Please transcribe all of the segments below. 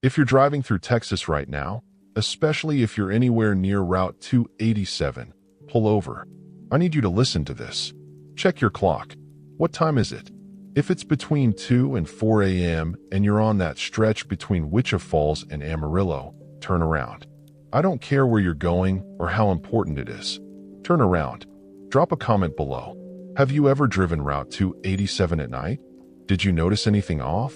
If you're driving through Texas right now, especially if you're anywhere near Route 287, pull over. I need you to listen to this. Check your clock. What time is it? If it's between 2 and 4 a.m. and you're on that stretch between Wichita Falls and Amarillo, turn around. I don't care where you're going or how important it is. Turn around. Drop a comment below. Have you ever driven Route 287 at night? Did you notice anything off?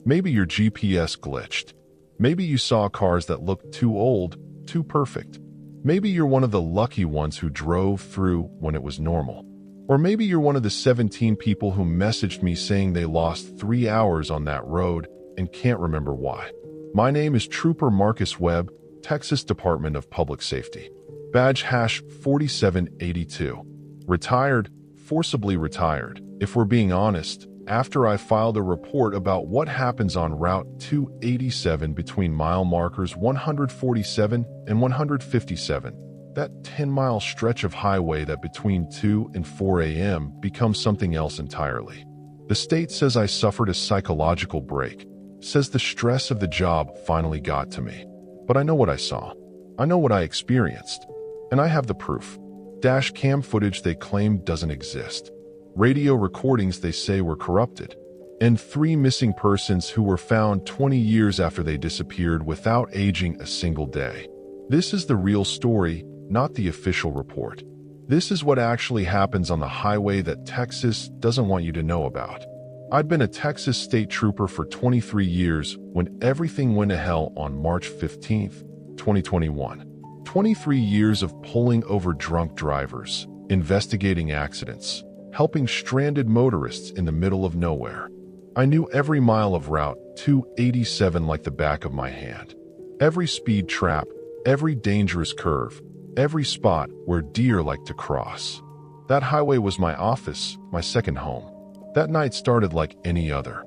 Maybe your GPS glitched. Maybe you saw cars that looked too old, too perfect. Maybe you're one of the lucky ones who drove through when it was normal. Or maybe you're one of the 17 people who messaged me saying they lost 3 hours on that road and can't remember why. My name is Trooper Marcus Webb, Texas Department of Public Safety. Badge hash 4782. Retired, forcibly retired. If we're being honest, after I filed a report about what happens on Route 287 between mile markers 147 and 157, that 10-mile stretch of highway that between 2 and 4 a.m. becomes something else entirely. The state says I suffered a psychological break, says the stress of the job finally got to me. But I know what I saw. I know what I experienced. And I have the proof. Dash cam footage they claim doesn't exist. Radio recordings they say were corrupted. And 3 missing persons who were found 20 years after they disappeared without aging a single day. This is the real story, not the official report. This is what actually happens on the highway that Texas doesn't want you to know about. I'd been a Texas state trooper for 23 years when everything went to hell on March 15th, 2021. 23 years of pulling over drunk drivers, investigating accidents, helping stranded motorists in the middle of nowhere. I knew every mile of Route 287 like the back of my hand. Every speed trap, every dangerous curve, every spot where deer like to cross. That highway was my office, my second home. That night started like any other.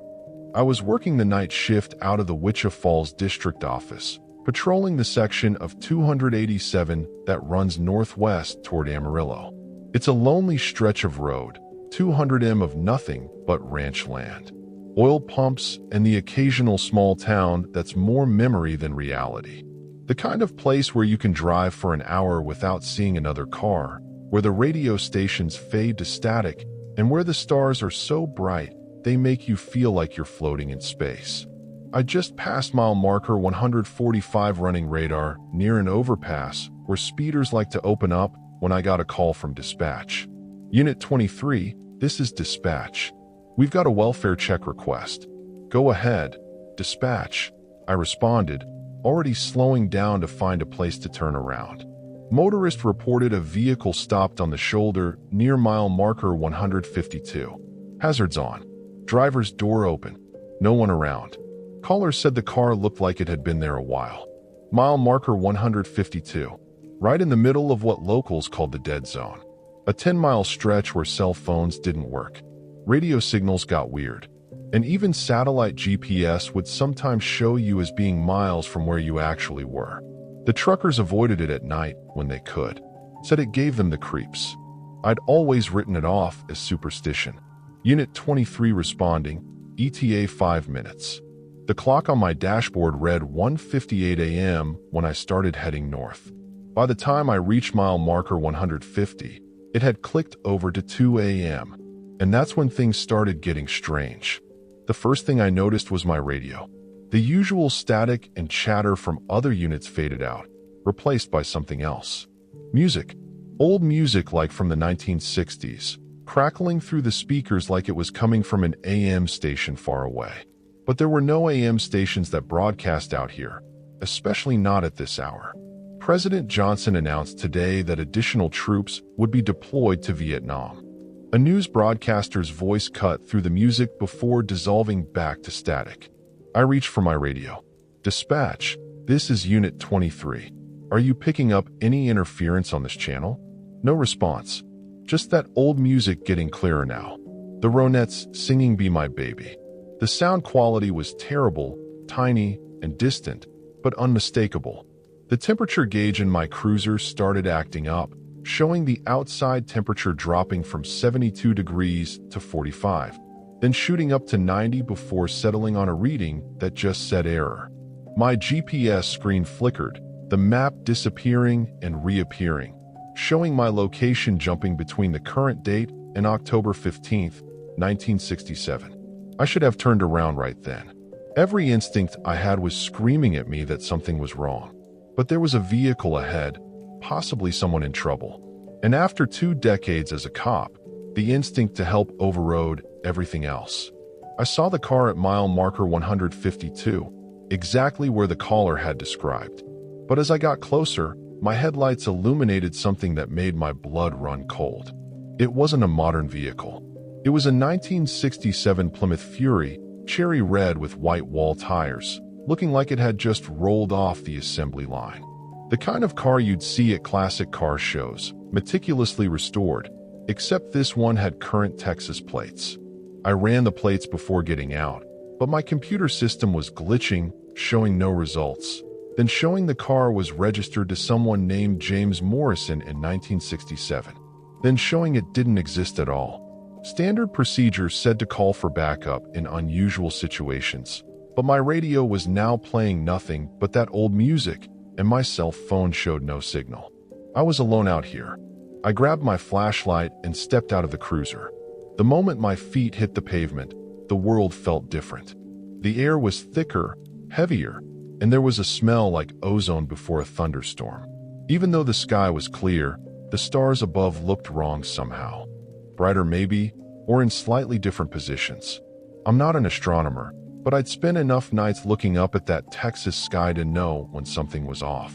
I was working the night shift out of the Wichita Falls District Office, patrolling the section of 287 that runs northwest toward Amarillo. It's a lonely stretch of road, 200 m of nothing but ranch land, oil pumps, and the occasional small town that's more memory than reality. The kind of place where you can drive for an hour without seeing another car, where the radio stations fade to static, and where the stars are so bright they make you feel like you're floating in space. I just passed mile marker 145 running radar near an overpass where speeders like to open up when I got a call from dispatch. Unit 23, this is dispatch. We've got a welfare check request. Go ahead, dispatch. I responded, already slowing down to find a place to turn around. Motorist reported a vehicle stopped on the shoulder near mile marker 152. Hazards on. Driver's door open. No one around. Caller said the car looked like it had been there a while. Mile marker 152. Right in the middle of what locals called the dead zone. A 10-mile stretch where cell phones didn't work. Radio signals got weird. And even satellite GPS would sometimes show you as being miles from where you actually were. The truckers avoided it at night when they could. Said it gave them the creeps. I'd always written it off as superstition. Unit 23 responding, ETA 5 minutes. The clock on my dashboard read 1:58 a.m. when I started heading north. By the time I reached mile marker 150, it had clicked over to 2 a.m. And that's when things started getting strange. The first thing I noticed was my radio. The usual static and chatter from other units faded out, replaced by something else. Music. Old music like from the 1960s, crackling through the speakers like it was coming from an AM station far away. But there were no AM stations that broadcast out here, especially not at this hour. President Johnson announced today that additional troops would be deployed to Vietnam. A news broadcaster's voice cut through the music before dissolving back to static. I reached for my radio. Dispatch, this is Unit 23. Are you picking up any interference on this channel? No response. Just that old music getting clearer now. The Ronettes singing Be My Baby. The sound quality was terrible, tiny, and distant, but unmistakable. The temperature gauge in my cruiser started acting up, showing the outside temperature dropping from 72 degrees to 45, then shooting up to 90 before settling on a reading that just said error. My GPS screen flickered, the map disappearing and reappearing, showing my location jumping between the current date and October 15th, 1967. I should have turned around right then. Every instinct I had was screaming at me that something was wrong. But there was a vehicle ahead, possibly someone in trouble. And after 2 decades as a cop, the instinct to help overrode everything else. I saw the car at mile marker 152, exactly where the caller had described. But as I got closer, my headlights illuminated something that made my blood run cold. It wasn't a modern vehicle. It was a 1967 Plymouth Fury, cherry red with white wall tires, looking like it had just rolled off the assembly line. The kind of car you'd see at classic car shows, meticulously restored, except this one had current Texas plates. I ran the plates before getting out, but my computer system was glitching, showing no results, then showing the car was registered to someone named James Morrison in 1967, then showing it didn't exist at all. Standard procedures said to call for backup in unusual situations, but my radio was now playing nothing but that old music, and my cell phone showed no signal. I was alone out here. I grabbed my flashlight and stepped out of the cruiser. The moment my feet hit the pavement, the world felt different. The air was thicker, heavier, and there was a smell like ozone before a thunderstorm. Even though the sky was clear, the stars above looked wrong somehow. Brighter maybe, or in slightly different positions. I'm not an astronomer, but I'd spent enough nights looking up at that Texas sky to know when something was off.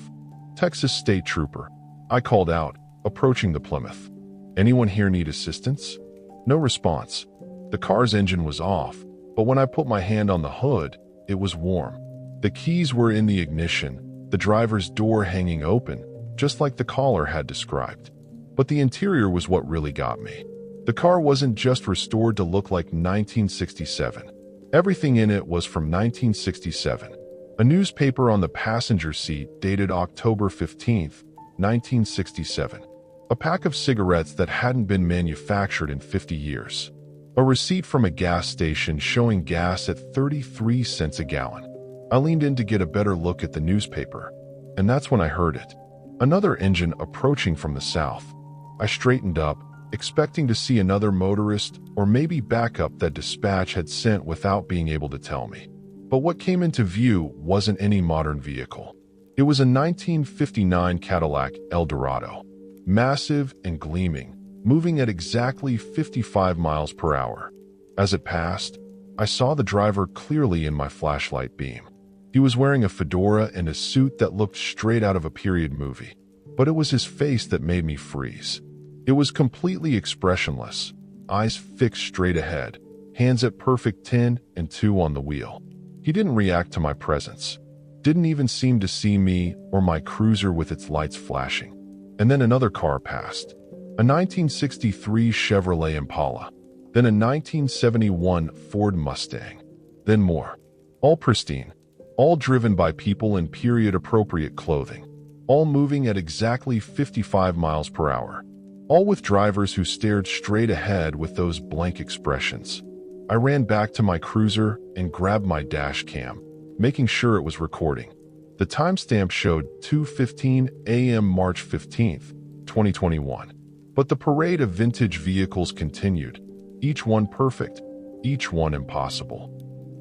Texas State Trooper, I called out, approaching the Plymouth. Anyone here need assistance? No response. The car's engine was off, but when I put my hand on the hood, it was warm. The keys were in the ignition, the driver's door hanging open, just like the caller had described. But the interior was what really got me. The car wasn't just restored to look like 1967. Everything in it was from 1967. A newspaper on the passenger seat dated October 15th, 1967. A pack of cigarettes that hadn't been manufactured in 50 years. A receipt from a gas station showing gas at 33 cents a gallon. I leaned in to get a better look at the newspaper, and that's when I heard it. Another engine approaching from the south. I straightened up, expecting to see another motorist or maybe backup that dispatch had sent without being able to tell me. But what came into view wasn't any modern vehicle. It was a 1959 Cadillac Eldorado, massive and gleaming, moving at exactly 55 miles per hour. As it passed, I saw the driver clearly in my flashlight beam. He was wearing a fedora and a suit that looked straight out of a period movie, but it was his face that made me freeze. It was completely expressionless, eyes fixed straight ahead, hands at perfect 10 and 2 on the wheel. He didn't react to my presence, didn't even seem to see me or my cruiser with its lights flashing. And then another car passed, a 1963 Chevrolet Impala, then a 1971 Ford Mustang, then more. All pristine, all driven by people in period-appropriate clothing, all moving at exactly 55 miles per hour. All with drivers who stared straight ahead with those blank expressions. I ran back to my cruiser and grabbed my dash cam, making sure it was recording. The timestamp showed 2:15 a.m. March 15th, 2021. But the parade of vintage vehicles continued, each one perfect, each one impossible.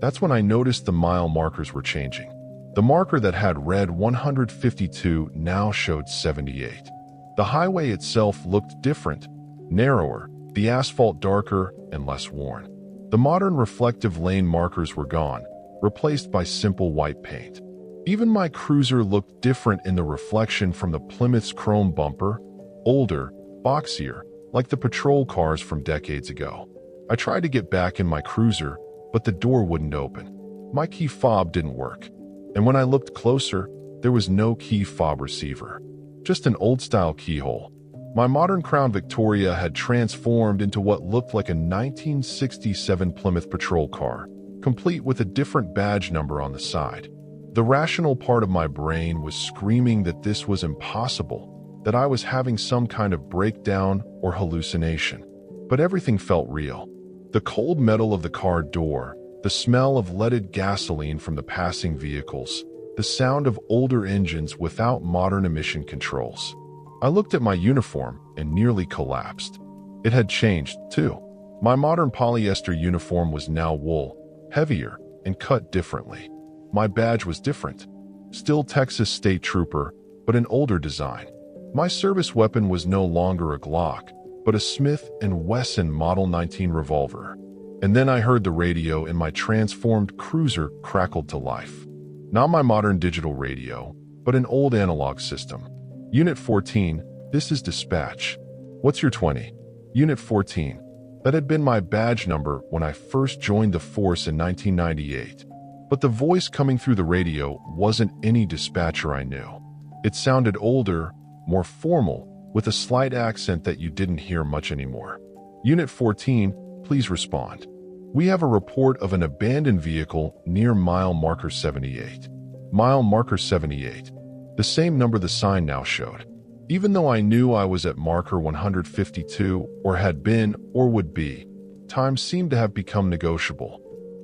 That's when I noticed the mile markers were changing. The marker that had read 152 now showed 78. The highway itself looked different, narrower, the asphalt darker and less worn. The modern reflective lane markers were gone, replaced by simple white paint. Even my cruiser looked different in the reflection from the Plymouth's chrome bumper, older, boxier, like the patrol cars from decades ago. I tried to get back in my cruiser, but the door wouldn't open. My key fob didn't work, and when I looked closer, there was no key fob receiver. Just an old-style keyhole. My modern Crown Victoria had transformed into what looked like a 1967 Plymouth patrol car, complete with a different badge number on the side. The rational part of my brain was screaming that this was impossible, that I was having some kind of breakdown or hallucination. But everything felt real. The cold metal of the car door, the smell of leaded gasoline from the passing vehicles, the sound of older engines without modern emission controls. I looked at my uniform and nearly collapsed. It had changed, too. My modern polyester uniform was now wool, heavier, and cut differently. My badge was different. Still Texas State Trooper, but an older design. My service weapon was no longer a Glock, but a Smith & Wesson Model 19 revolver. And then I heard the radio in my transformed cruiser crackled to life. Not my modern digital radio, but an old analog system. Unit 14, this is dispatch. What's your 20? Unit 14. That had been my badge number when I first joined the force in 1998. But the voice coming through the radio wasn't any dispatcher I knew. It sounded older, more formal, with a slight accent that you didn't hear much anymore. Unit 14, please respond. We have a report of an abandoned vehicle near mile marker 78. Mile marker 78. The same number the sign now showed. Even though I knew I was at marker 152, or had been, or would be, time seemed to have become negotiable.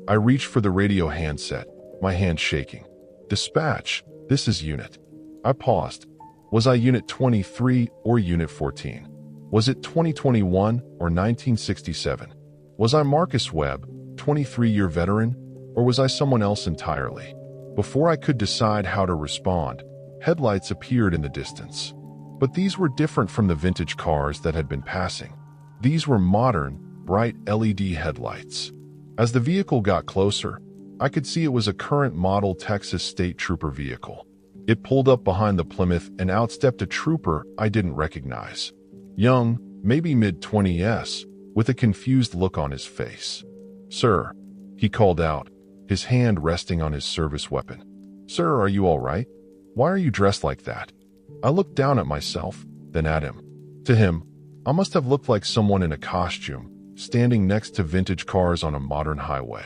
I reached for the radio handset, my hand shaking. Dispatch, this is Unit. I paused. Was I Unit 23 or Unit 14? Was it 2021 or 1967? Was I Marcus Webb, 23-year veteran, or was I someone else entirely? Before I could decide how to respond, headlights appeared in the distance. But these were different from the vintage cars that had been passing. These were modern, bright LED headlights. As the vehicle got closer, I could see it was a current model Texas State Trooper vehicle. It pulled up behind the Plymouth and outstepped a trooper I didn't recognize. Young, maybe mid-20s, with a confused look on his face. "Sir," he called out, his hand resting on his service weapon. "Sir, are you all right? Why are you dressed like that?" I looked down at myself, then at him. To him, I must have looked like someone in a costume, standing next to vintage cars on a modern highway.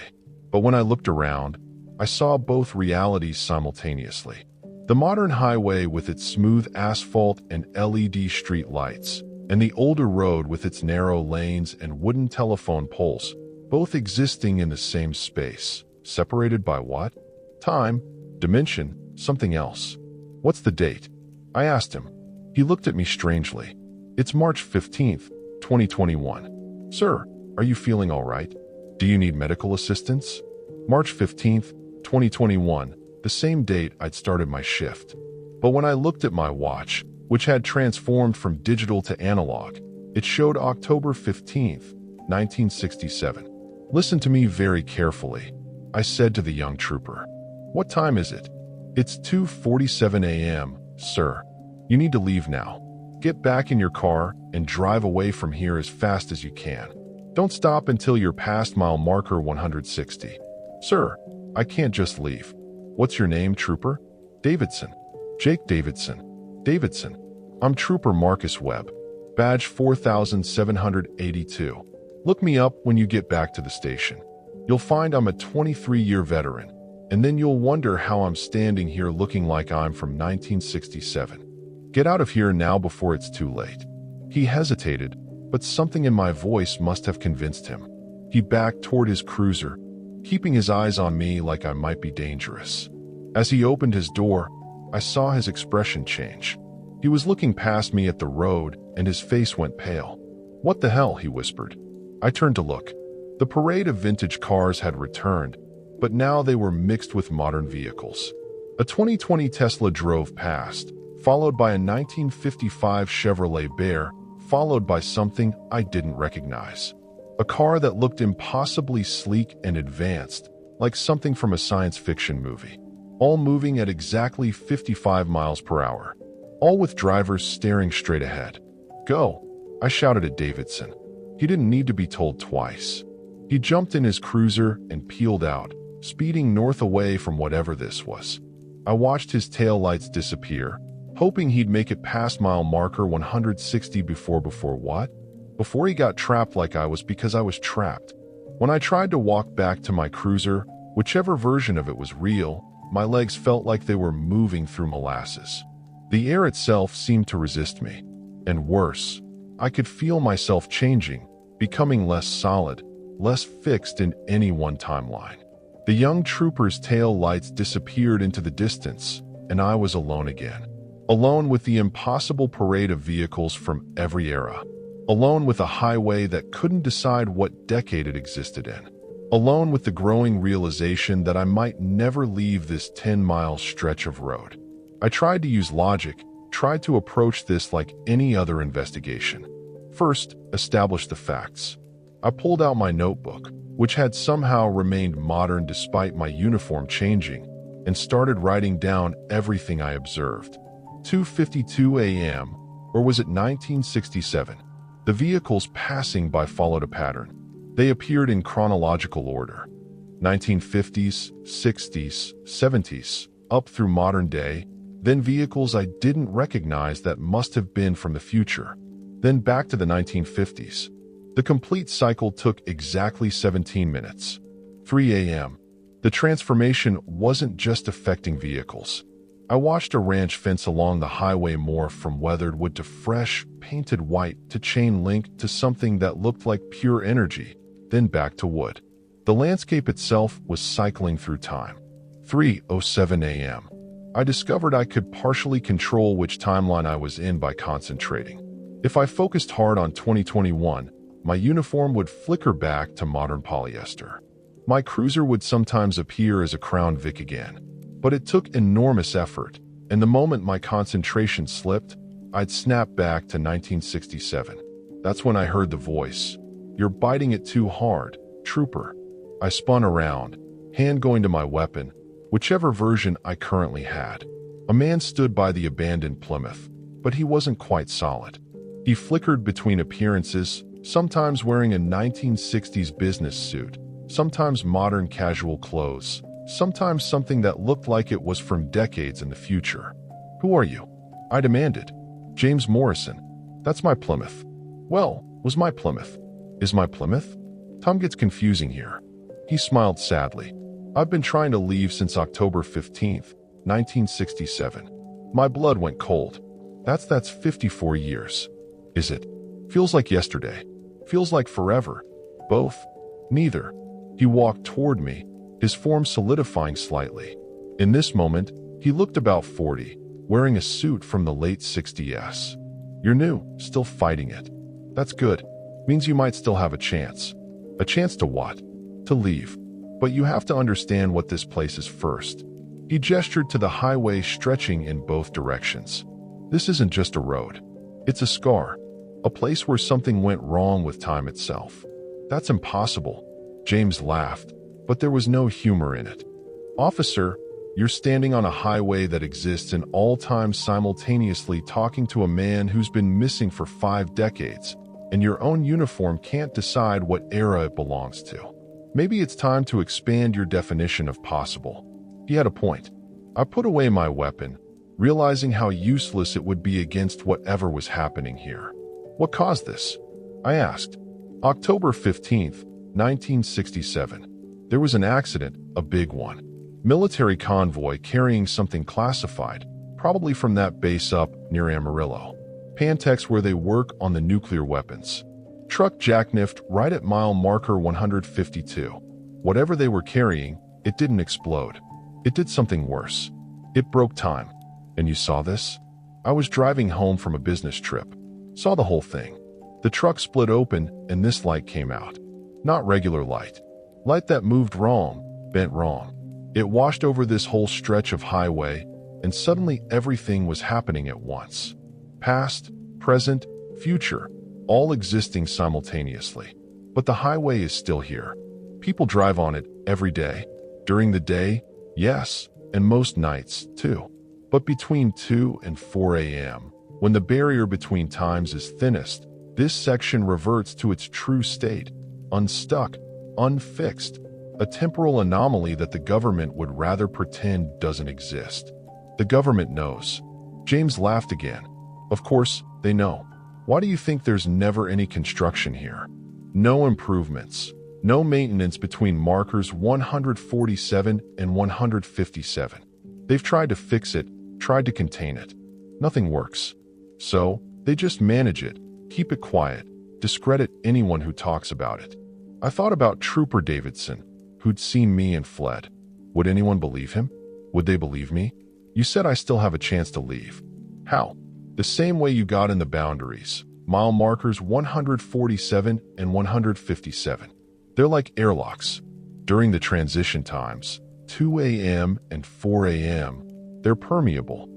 But when I looked around, I saw both realities simultaneously. The modern highway with its smooth asphalt and LED street lights, and the older road with its narrow lanes and wooden telephone poles, both existing in the same space, separated by what? Time, dimension, something else. "What's the date?" I asked him. He looked at me strangely. "It's March 15th, 2021. "Sir, are you feeling all right? Do you need medical assistance?" March 15th, 2021, the same date I'd started my shift. But when I looked at my watch, which had transformed from digital to analog, it showed October 15th, 1967. "Listen to me very carefully," I said to the young trooper. "What time is it?" "It's 2:47 a.m., sir. You need to leave now. Get back in your car and drive away from here as fast as you can. Don't stop until you're past mile marker 160. "Sir, I can't just leave." "What's your name, trooper?" "Davidson. Jake Davidson." "Davidson. I'm Trooper Marcus Webb. Badge 4782. Look me up when you get back to the station. You'll find I'm a 23-year veteran, and then you'll wonder how I'm standing here looking like I'm from 1967. Get out of here now before it's too late." He hesitated, but something in my voice must have convinced him. He backed toward his cruiser, keeping his eyes on me like I might be dangerous. As he opened his door, I saw his expression change. He was looking past me at the road, and his face went pale. "What the hell?" he whispered. I turned to look. The parade of vintage cars had returned, but now they were mixed with modern vehicles. A 2020 Tesla drove past, followed by a 1955 Chevrolet Bear, followed by something I didn't recognize. A car that looked impossibly sleek and advanced, like something from a science fiction movie. All moving at exactly 55 miles per hour. All with drivers staring straight ahead. "Go!" I shouted at Davidson. He didn't need to be told twice. He jumped in his cruiser and peeled out, speeding north away from whatever this was. I watched his taillights disappear, hoping he'd make it past mile marker 160 before what? Before he got trapped like I was, because I was trapped. When I tried to walk back to my cruiser, whichever version of it was real, my legs felt like they were moving through molasses. The air itself seemed to resist me. And worse, I could feel myself changing, becoming less solid, less fixed in any one timeline. The young trooper's tail lights disappeared into the distance, and I was alone again. Alone with the impossible parade of vehicles from every era. Alone with a highway that couldn't decide what decade it existed in. Alone with the growing realization that I might never leave this 10-mile stretch of road. I tried to use logic, tried to approach this like any other investigation. First, establish the facts. I pulled out my notebook, which had somehow remained modern despite my uniform changing, and started writing down everything I observed. 2:52 a.m., or was it 1967? The vehicles passing by followed a pattern. They appeared in chronological order. 1950s, 60s, 70s, up through modern day, then vehicles I didn't recognize that must have been from the future, then back to the 1950s. The complete cycle took exactly 17 minutes. 3 a.m. The transformation wasn't just affecting vehicles. I watched a ranch fence along the highway morph from weathered wood to fresh, painted white to chain link to something that looked like pure energy, then back to wood. The landscape itself was cycling through time. 3:07 a.m. I discovered I could partially control which timeline I was in by concentrating. If I focused hard on 2021, my uniform would flicker back to modern polyester. My cruiser would sometimes appear as a Crown Vic again. But it took enormous effort, and the moment my concentration slipped, I'd snap back to 1967. That's when I heard the voice. "You're biting it too hard, Trooper." I spun around, hand going to my weapon, whichever version I currently had. A man stood by the abandoned Plymouth, but he wasn't quite solid. He flickered between appearances, sometimes wearing a 1960s business suit, sometimes modern casual clothes, sometimes something that looked like it was from decades in the future. "Who are you?" I demanded. "James Morrison. That's my Plymouth." "Well, was my Plymouth. Is my Plymouth?" Tom gets confusing here. He smiled sadly. "I've been trying to leave since October 15th, 1967. My blood went cold. That's 54 years. Is it? Feels like yesterday. Feels like forever. Both. Neither." He walked toward me, his form solidifying slightly. In this moment, he looked about 40, wearing a suit from the late 60s. "You're new, still fighting it. That's good. Means you might still have a chance." "A chance to what?" "To leave. But you have to understand what this place is first." He gestured to the highway stretching in both directions. "This isn't just a road. It's a scar. A place where something went wrong with time itself." "That's impossible." James laughed, but there was no humor in it. "Officer, you're standing on a highway that exists in all time simultaneously talking to a man who's been missing for 5 decades, and your own uniform can't decide what era it belongs to. Maybe it's time to expand your definition of possible." He had a point. I put away my weapon, realizing how useless it would be against whatever was happening here. "What caused this?" I asked. "October 15th, 1967. There was an accident, a big one. Military convoy carrying something classified, probably from that base up near Amarillo. Pantex where they work on the nuclear weapons. Truck jackknifed right at mile marker 152. Whatever they were carrying, it didn't explode. It did something worse. It broke time. And you saw this?" I was driving home from a business trip. Saw the whole thing. The truck split open and this light came out. Not regular light. Light that moved wrong, bent wrong. It washed over this whole stretch of highway, and suddenly everything was happening at once. Past, present, future, all existing simultaneously. But the highway is still here. People drive on it every day. During the day, yes, and most nights, too. But between 2 and 4 a.m., when the barrier between times is thinnest, this section reverts to its true state, unstuck, unfixed, a temporal anomaly that the government would rather pretend doesn't exist. The government knows. James laughed again. Of course, they know. Why do you think there's never any construction here? No improvements, no maintenance between markers 147 and 157. They've tried to fix it, tried to contain it. Nothing works. So, they just manage it, keep it quiet, discredit anyone who talks about it. I thought about Trooper Davidson, who'd seen me and fled. Would anyone believe him? Would they believe me? You said I still have a chance to leave. How? The same way you got in the boundaries. Mile markers 147 and 157. They're like airlocks. During the transition times, 2 a.m. and 4 a.m., they're permeable.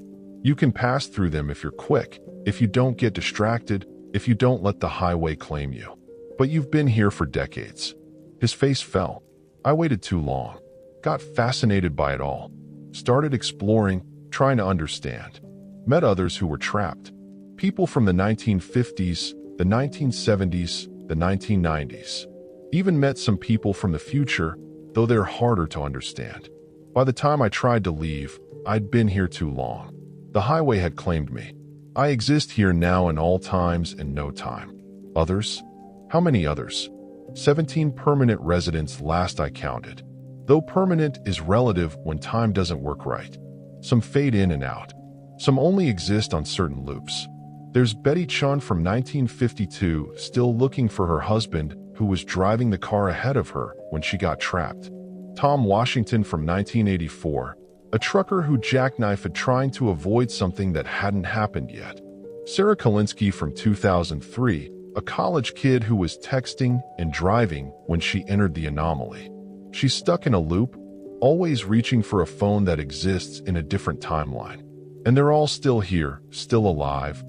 You can pass through them if you're quick, if you don't get distracted, if you don't let the highway claim you. But you've been here for decades. His face fell. I waited too long. Got fascinated by it all. Started exploring, trying to understand. Met others who were trapped. People from the 1950s, the 1970s, the 1990s. Even met some people from the future, though they're harder to understand. By the time I tried to leave, I'd been here too long. The highway had claimed me. I exist here now in all times and no time. Others? How many others? 17 permanent residents last I counted. Though permanent is relative when time doesn't work right. Some fade in and out. Some only exist on certain loops. There's Betty Chun from 1952 still looking for her husband who was driving the car ahead of her when she got trapped. Tom Washington from 1984, a trucker who jackknifed trying to avoid something that hadn't happened yet. Sarah Kalinsky from 2003, a college kid who was texting and driving when she entered the anomaly. She's stuck in a loop, always reaching for a phone that exists in a different timeline. And they're all still here, still alive,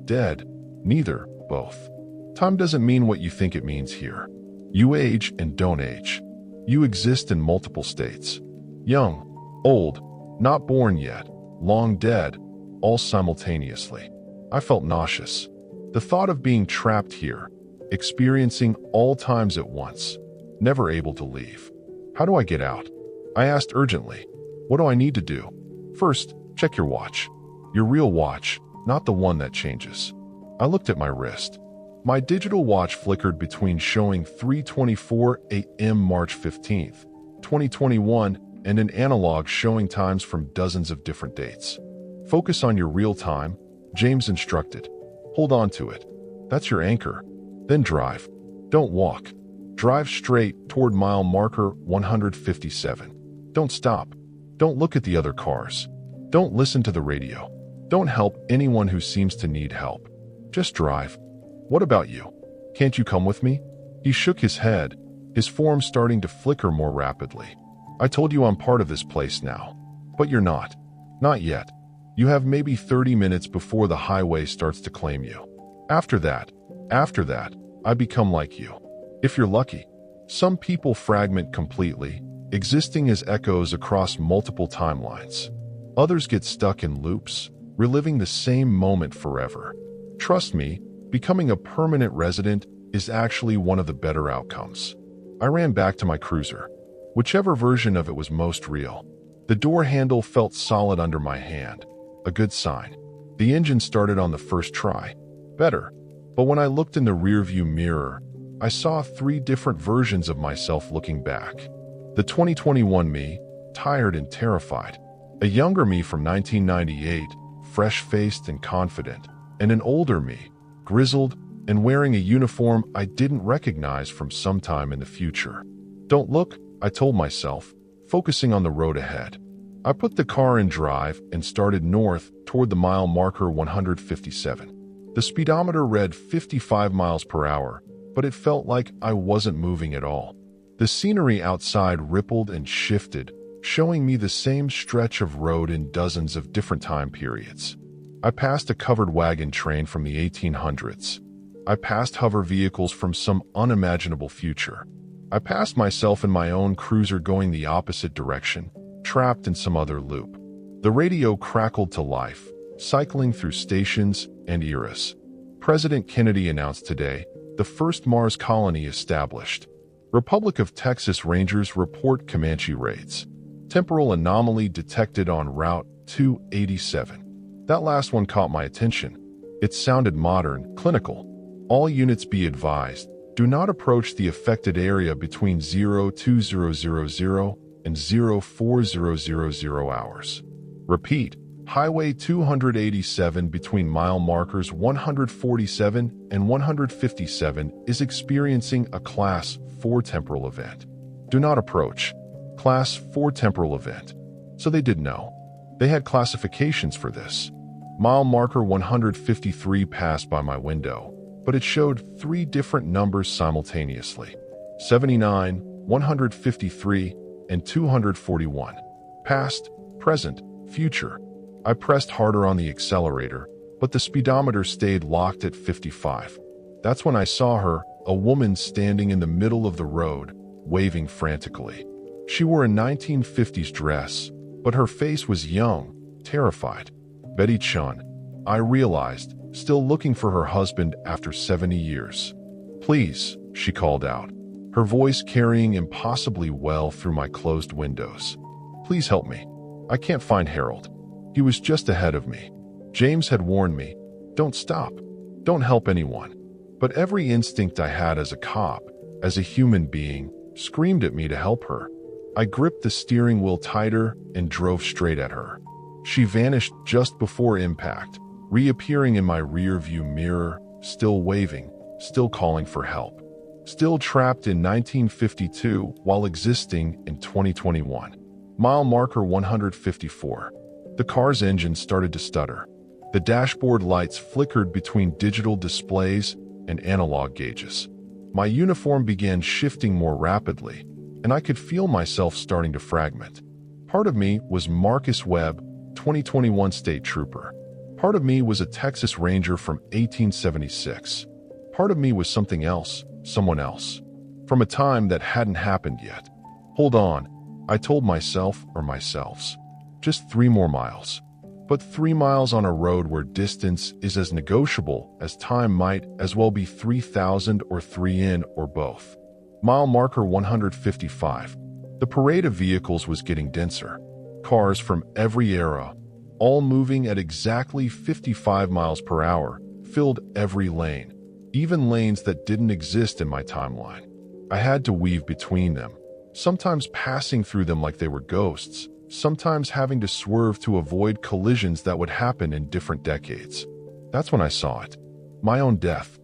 dead, neither, both. Time doesn't mean what you think it means here. You age and don't age. You exist in multiple states. Young, old, not born yet, long dead, all simultaneously. I felt nauseous. The thought of being trapped here, experiencing all times at once, never able to leave. How do I get out? I asked urgently. What do I need to do? First, check your watch. Your real watch, not the one that changes. I looked at my wrist. My digital watch flickered between showing 3:24 a.m. March 15th, 2021, and an analog showing times from dozens of different dates. Focus on your real time, James instructed. Hold on to it. That's your anchor. Then drive. Don't walk. Drive straight toward mile marker 157. Don't stop. Don't look at the other cars. Don't listen to the radio. Don't help anyone who seems to need help. Just drive. What about you? Can't you come with me? He shook his head, his form starting to flicker more rapidly. I told you I'm part of this place now. But you're not. Not yet. You have maybe 30 minutes before the highway starts to claim you. After that, I become like you. If you're lucky. Some people fragment completely, existing as echoes across multiple timelines. Others get stuck in loops, reliving the same moment forever. Trust me, becoming a permanent resident is actually one of the better outcomes. I ran back to my cruiser. Whichever version of it was most real. The door handle felt solid under my hand. A good sign. The engine started on the first try. Better. But when I looked in the rearview mirror, I saw 3 different versions of myself looking back. The 2021 me, tired and terrified. A younger me from 1998, fresh-faced and confident. And an older me, grizzled and wearing a uniform I didn't recognize from sometime in the future. Don't look, I told myself, focusing on the road ahead. I put the car in drive and started north toward the mile marker 157. The speedometer read 55 miles per hour, but it felt like I wasn't moving at all. The scenery outside rippled and shifted, showing me the same stretch of road in dozens of different time periods. I passed a covered wagon train from the 1800s. I passed hover vehicles from some unimaginable future. I passed myself in my own cruiser going the opposite direction, trapped in some other loop. The radio crackled to life, cycling through stations and eras. President Kennedy announced today, the first Mars colony established. Republic of Texas Rangers report Comanche raids. Temporal anomaly detected on Route 287. That last one caught my attention. It sounded modern, clinical. All units be advised, do not approach the affected area between 0200 and 04000 hours. Repeat, Highway 287 between mile markers 147 and 157 is experiencing a Class 4 temporal event. Do not approach. Class 4 temporal event. So they did know. They had classifications for this. Mile marker 153 passed by my window, but it showed 3 different numbers simultaneously. 79, 153, and 241. Past, present, future. I pressed harder on the accelerator, but the speedometer stayed locked at 55. That's when I saw her, a woman standing in the middle of the road, waving frantically. She wore a 1950s dress, but her face was young, terrified. Betty Chun, I realized, still looking for her husband after 70 years. Please, she called out, her voice carrying impossibly well through my closed windows. Please help me. I can't find Harold. He was just ahead of me. James had warned me, don't stop, don't help anyone. But every instinct I had as a cop, as a human being, screamed at me to help her. I gripped the steering wheel tighter and drove straight at her. She vanished just before impact, reappearing in my rear-view mirror, still waving, still calling for help. Still trapped in 1952 while existing in 2021. Mile marker 154. The car's engine started to stutter. The dashboard lights flickered between digital displays and analog gauges. My uniform began shifting more rapidly, and I could feel myself starting to fragment. Part of me was Marcus Webb, 2021 State Trooper. Part of me was a Texas Ranger from 1876. Part of me was something else, someone else, from a time that hadn't happened yet. Hold on, I told myself or myselves. Just 3 more miles. But 3 miles on a road where distance is as negotiable as time might as well be 3,000 or 3 in or both. Mile marker 155. The parade of vehicles was getting denser. Cars from every era, all moving at exactly 55 miles per hour, filled every lane, even lanes that didn't exist in my timeline. I had to weave between them, sometimes passing through them like they were ghosts, sometimes having to swerve to avoid collisions that would happen in different decades. That's when I saw it. My own death.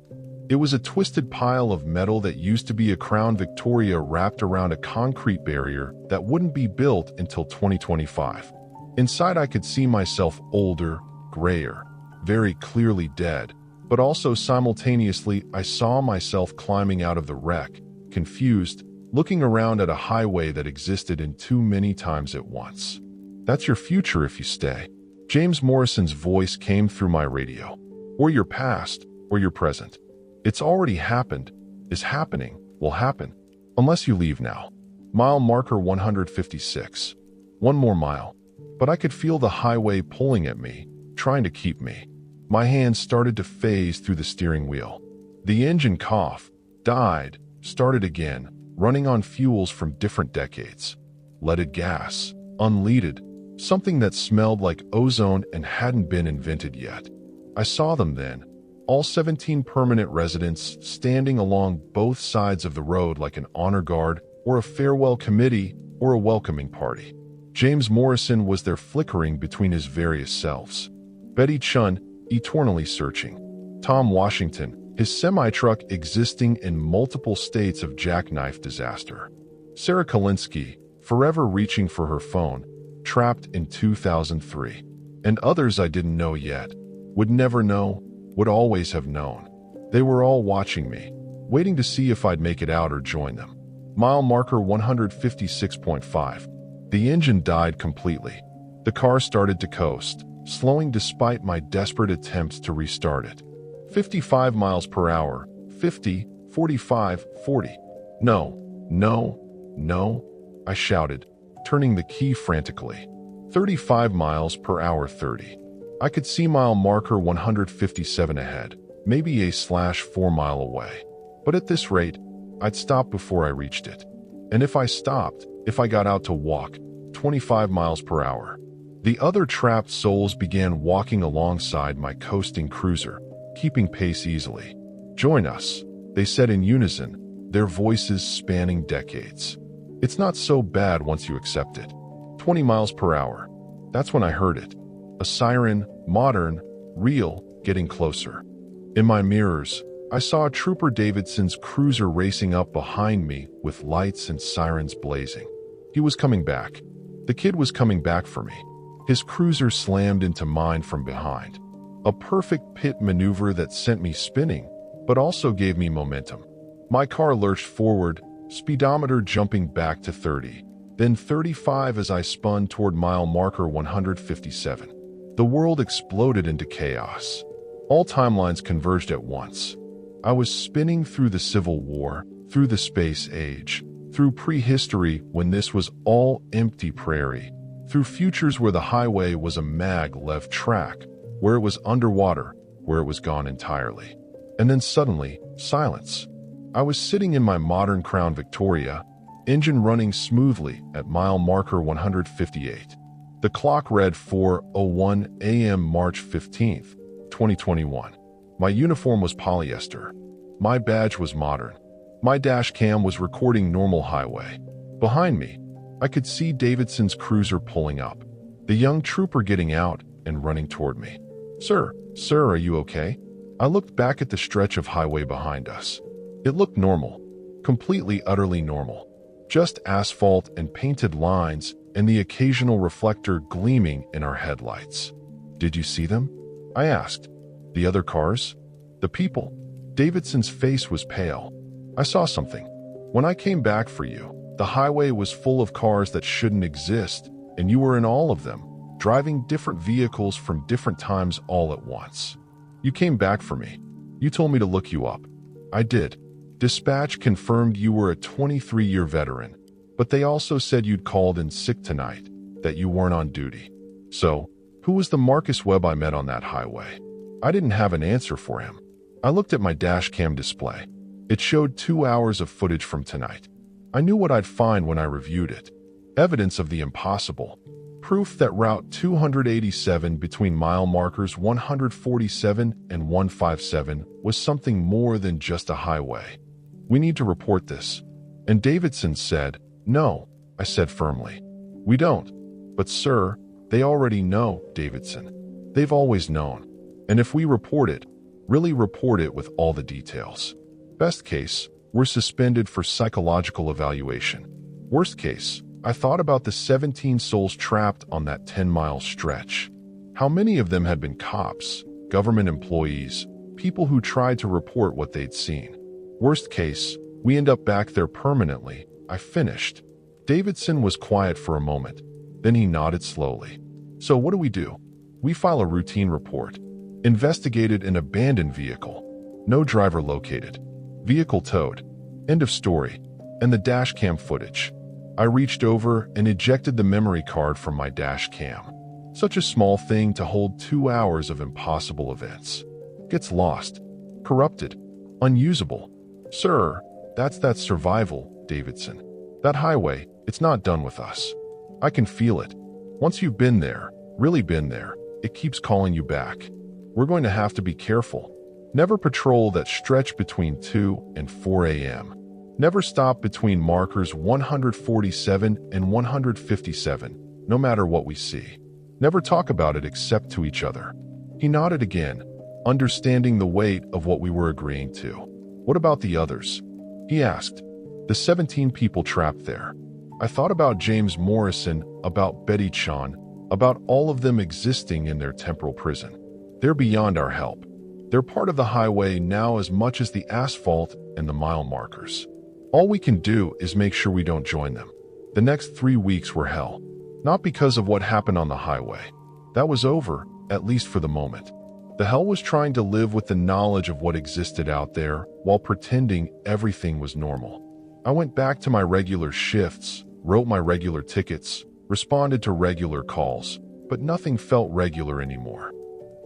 It was a twisted pile of metal that used to be a Crown Victoria wrapped around a concrete barrier that wouldn't be built until 2025. Inside I could see myself older, grayer, very clearly dead, but also simultaneously I saw myself climbing out of the wreck, confused, looking around at a highway that existed in too many times at once. That's your future if you stay. James Morrison's voice came through my radio. Or your past, or your present. It's already happened, is happening, will happen, unless you leave now. Mile marker 156. 1 more mile. But I could feel the highway pulling at me, trying to keep me. My hands started to phase through the steering wheel. The engine coughed, died, started again, running on fuels from different decades. Leaded gas, unleaded, something that smelled like ozone and hadn't been invented yet. I saw them then, all 17 permanent residents standing along both sides of the road like an honor guard or a farewell committee or a welcoming party. James Morrison was there flickering between his various selves. Betty Chun, eternally searching. Tom Washington, his semi-truck existing in multiple states of jackknife disaster. Sarah Kalinsky, forever reaching for her phone, trapped in 2003. And others I didn't know yet, would never know, would always have known. They were all watching me, waiting to see if I'd make it out or join them. Mile marker 156.5. The engine died completely. The car started to coast, slowing despite my desperate attempts to restart it. 55 miles per hour, 50, 45, 40. No, no, no, I shouted, turning the key frantically. 35 miles per hour, 30. I could see mile marker 157 ahead, maybe a /4 mile away. But at this rate, I'd stop before I reached it. And if I stopped, if I got out to walk, 25 miles per hour. The other trapped souls began walking alongside my coasting cruiser, keeping pace easily. Join us, they said in unison, their voices spanning decades. It's not so bad once you accept it. 20 miles per hour. That's when I heard it. A siren, modern, real, getting closer. In my mirrors, I saw Trooper Davidson's cruiser racing up behind me with lights and sirens blazing. He was coming back. The kid was coming back for me. His cruiser slammed into mine from behind. A perfect pit maneuver that sent me spinning, but also gave me momentum. My car lurched forward, speedometer jumping back to 30, then 35 as I spun toward mile marker 157. The world exploded into chaos. All timelines converged at once. I was spinning through the Civil War, through the space age, through prehistory when this was all empty prairie, through futures where the highway was a maglev track, where it was underwater, where it was gone entirely. And then suddenly, silence. I was sitting in my modern Crown Victoria, engine running smoothly at mile marker 158. The clock read 4:01 a.m. March 15th, 2021. My uniform was polyester. My badge was modern. My dash cam was recording normal highway. Behind me, I could see Davidson's cruiser pulling up, the young trooper getting out and running toward me. Sir, are you okay? I looked back at the stretch of highway behind us. It looked normal, completely, utterly normal. Just asphalt and painted lines and the occasional reflector gleaming in our headlights. Did you see them? I asked. The other cars? The people? Davidson's face was pale. I saw something. When I came back for you, the highway was full of cars that shouldn't exist, and you were in all of them, driving different vehicles from different times all at once. You came back for me. You told me to look you up. I did. Dispatch confirmed you were a 23-year veteran, but they also said you'd called in sick tonight, that you weren't on duty. So, who was the Marcus Webb I met on that highway? I didn't have an answer for him. I looked at my dash cam display. It showed 2 hours of footage from tonight. I knew what I'd find when I reviewed it. Evidence of the impossible. Proof that Route 287 between mile markers 147 and 157 was something more than just a highway. We need to report this. And Davidson said, no, I said firmly. We don't. But sir, they already know, Davidson. They've always known. And if we report it, really report it with all the details. Best case, we're suspended for psychological evaluation. Worst case, I thought about the 17 souls trapped on that 10-mile stretch. How many of them had been cops, government employees, people who tried to report what they'd seen. Worst case, we end up back there permanently. I finished. Davidson was quiet for a moment. Then he nodded slowly. So what do? We file a routine report. Investigated an abandoned vehicle. No driver located. Vehicle towed. End of story. And the dash cam footage. I reached over and ejected the memory card from my dash cam. Such a small thing to hold 2 hours of impossible events. Gets lost. Corrupted. Unusable. Sir, that's that survival, Davidson. That highway, it's not done with us. I can feel it. Once you've been there, really been there, it keeps calling you back. We're going to have to be careful. Never patrol that stretch between 2 and 4 a.m. Never stop between markers 147 and 157, no matter what we see. Never talk about it except to each other. He nodded again, understanding the weight of what we were agreeing to. What about the others? He asked. The 17 people trapped there. I thought about James Morrison, about Betty Chan, about all of them existing in their temporal prison. They're beyond our help. They're part of the highway now as much as the asphalt and the mile markers. All we can do is make sure we don't join them. The next 3 weeks were hell. Not because of what happened on the highway. That was over, at least for the moment. The hell was trying to live with the knowledge of what existed out there while pretending everything was normal. I went back to my regular shifts, wrote my regular tickets, responded to regular calls, but nothing felt regular anymore.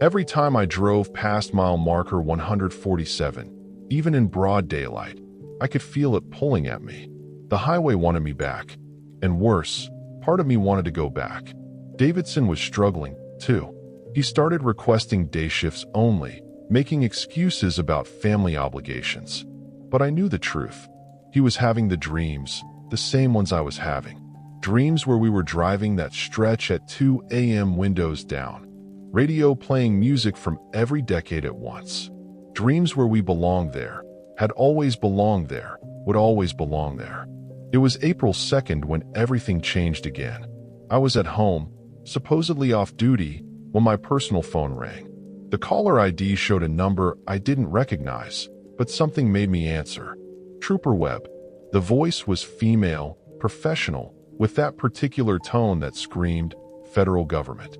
Every time I drove past mile marker 147, even in broad daylight, I could feel it pulling at me. The highway wanted me back. And worse, part of me wanted to go back. Davidson was struggling, too. He started requesting day shifts only, making excuses about family obligations. But I knew the truth. He was having the dreams, the same ones I was having. Dreams where we were driving that stretch at 2 a.m. windows down. Radio playing music from every decade at once. Dreams where we belong there, had always belonged there, would always belong there. It was April 2nd when everything changed again. I was at home, supposedly off duty, when my personal phone rang. The caller ID showed a number I didn't recognize, but something made me answer. Trooper Webb. The voice was female, professional, with that particular tone that screamed, federal government.